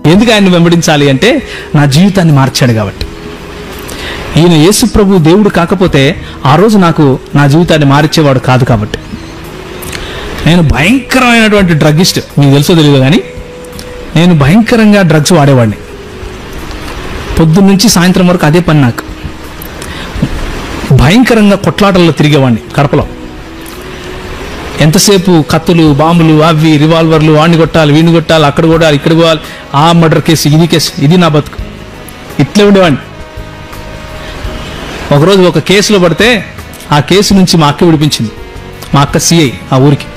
ఎందుకు ఆయన్ని వెంబడించాలి అంటే నా జీవితాన్ని మార్చాడు కాబట్టి. ఈయన యేసు ప్రభు దేవుడు కాకపోతే ఆ రోజు నాకు నా జీవితాన్ని మార్చేవాడు కాదు కాబట్టి. నేను భయంకరమైనటువంటి డ్రగ్గిస్ట్, మీకు తెలుసో తెలియదు కానీ నేను భయంకరంగా డ్రగ్స్ వాడేవాడిని. పొద్దున్న నుంచి సాయంత్రం వరకు అదే పని నాకు. భయంకరంగా కొట్లాటల్లో తిరిగేవాడిని కడపలో. ఎంతసేపు కత్తులు, బాంబులు, అవి రివాల్వర్లు, వాడిని కొట్టాలి, వీడిని కొట్టాలి, అక్కడ కొట్టాలి, ఇక్కడ పోవాలి, ఆ మర్డర్ కేసు, ఇది కేసు, ఇది నా బతుకు. ఇట్లే ఉండేవాడిని. ఒకరోజు ఒక కేసులో పడితే ఆ కేసు నుంచి మా అక్క విడిపించింది. మా అక్క సిఐ ఆ ఊరికి.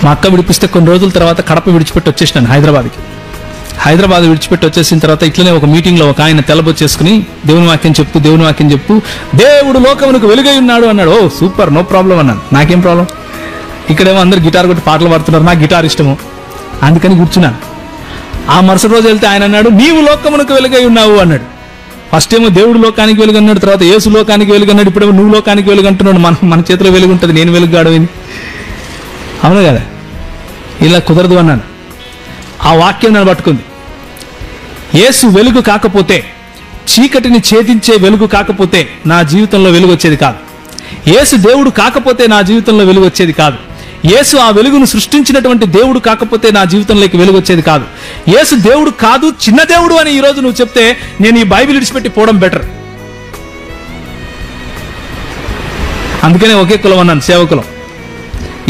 మా అక్క విడిపిస్తే కొన్ని రోజుల తర్వాత కడప విడిచిపెట్టి వచ్చేసినాను హైదరాబాద్కి. హైదరాబాద్ విడిచిపెట్టి వచ్చేసిన తర్వాత ఇట్లనే ఒక మీటింగ్లో ఒక ఆయన తెల్లబొచ్చేసుకుని దేవుని వాక్యం చెప్తూ దేవుడు లోకమునకు వెలుగై ఉన్నాడు అన్నాడు. ఓ సూపర్, నో ప్రాబ్లం అన్నాను. నాకేం ప్రాబ్లం, ఇక్కడేమో అందరు గిటార్ కొట్టి పాటలు పాడుతున్నారు, నాకు గిటార్ ఇష్టము, అందుకని కూర్చున్నాను. ఆ మరుసటి రోజు వెళ్తే ఆయన అన్నాడు నీవు లోకమునకు వెలుగై ఉన్నావు అన్నాడు. ఫస్ట్ ఏమో దేవుడు లోకానికి వెలుగు అన్నాడు, తర్వాత యేసు లోకానికి వెలుగు అన్నాడు, ఇప్పుడేమో నువ్వు లోకానికి వెలుగు అంటున్నాడు. మన చేతిలో వెలుగు ఉంటుంది, నేను వెలుగు గాడవిని. అవును కదా, ఇలా కుదరదు అన్నాను. ఆ వాక్యం నన్ను పట్టుకుంది. యేసు వెలుగు కాకపోతే, చీకటిని ఛేదించే వెలుగు కాకపోతే నా జీవితంలో వెలుగు వచ్చేది కాదు. యేసు దేవుడు కాకపోతే నా జీవితంలో వెలుగు వచ్చేది కాదు. యేసు ఆ వెలుగును సృష్టించినటువంటి దేవుడు కాకపోతే నా జీవితంలోకి వెలుగు వచ్చేది కాదు. యేసు దేవుడు కాదు, చిన్న దేవుడు అని ఈరోజు నువ్వు చెప్తే నేను ఈ బైబిల్ విడిచిపెట్టి పోవడం బెటర్. అందుకనే ఒకే కులం అన్నాను, సేవకులం.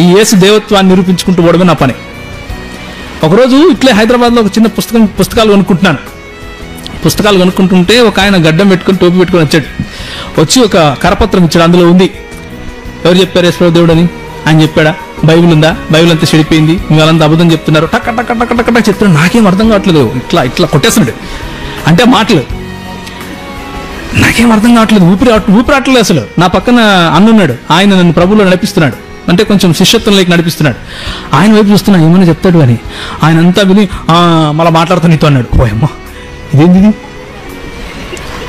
ఈ యేసు దేవత్వాన్ని నిరూపించుకుంటూ పోవడమే నా పని. ఒకరోజు ఇట్లే హైదరాబాద్లో ఒక చిన్న పుస్తకాలు కొనుక్కుంటున్నాను. పుస్తకాలు కొనుక్కుంటుంటే ఒక ఆయన గడ్డం పెట్టుకుని టోపీ పెట్టుకుని వచ్చాడు. వచ్చి ఒక కరపత్రం ఇచ్చాడు. అందులో ఉంది ఎవరు చెప్పారు యేసు దేవుడు అని. ఆయన చెప్పాడా, బైబిల్ ఉందా, బైబిల్ అంతా చెడిపోయింది, మీ వాళ్ళంతా అబద్ధం చెప్తున్నారు, టక్ టక్ టక్ టక్ టక్ చెప్తున్నాడు. నాకేం అర్థం కావట్లేదు, ఇట్లా ఇట్లా కొట్టేస్తున్నాడు. అంటే మాటలు నాకేం అర్థం కావట్లేదు, ఊపిరాట్లేదు అసలు. నా పక్కన అన్నున్నాడు, ఆయన నన్ను ప్రభువులో నడిపిస్తున్నాడు, అంటే కొంచెం శిష్యత్వంలోకి నడిపిస్తున్నాడు. ఆయన వైపు చూస్తున్నా ఏమైనా చెప్తాడు అని. ఆయన అంతా విని మళ్ళీ మాట్లాడుతా నీతో అన్నాడు. ఓయమ్మా ఇదేంది,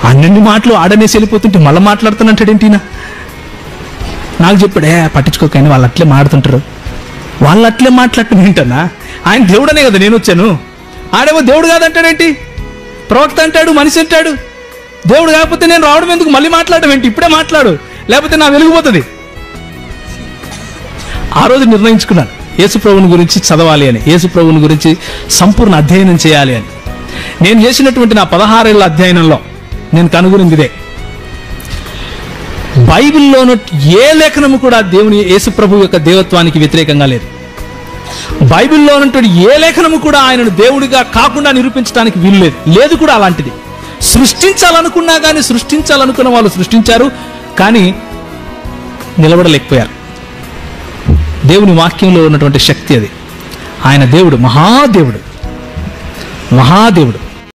అన్ని మాటలు ఆడనేసి వెళ్ళిపోతుంటే మళ్ళీ మాట్లాడుతానంటాడేంటినా. నాకు చెప్పాడే పట్టించుకోకని, వాళ్ళు అట్లే మాడుతుంటారు, వాళ్ళు అట్లే మాట్లాడటం ఏంటన్నా, ఆయన దేవుడనే కదా నేను వచ్చాను, ఆడేమో దేవుడు కాదంటాడేంటి, ప్రవక్త అంటాడు, మనిషి అంటాడు. దేవుడు కాకపోతే నేను రావడం ఎందుకు, మళ్ళీ మాట్లాడడం ఏంటి, ఇప్పుడే మాట్లాడు, లేకపోతే నా వెలిగిపోతుంది. ఆ రోజు నిర్ణయించుకున్నాను యేసు ప్రభువుని గురించి చదవాలి అని, యేసు ప్రభువుని గురించి సంపూర్ణ అధ్యయనం చేయాలి అని. నేను చేసినటువంటి నా 16 ఏళ్ల అధ్యయనంలో నేను కనుగొనింది ఇదే. బైబిల్లోని ఏ లేఖనము కూడా దేవుని యేసు ప్రభు యొక్క దేవత్వానికి వ్యతిరేకంగా లేదు. బైబిల్లో ఉన్నటువంటి ఏ లేఖనము కూడా ఆయనను దేవుడిగా కాకుండా నిరూపించడానికి వీలు లేదు కూడా. అలాంటిది సృష్టించాలనుకున్నా కానీ, సృష్టించాలనుకున్న వాళ్ళు సృష్టించారు కానీ నిలబడలేకపోయారు. దేవుని వాక్యంలో ఉన్నటువంటి శక్తి అది. ఆయన దేవుడు, మహాదేవుడు, మహాదేవుడు.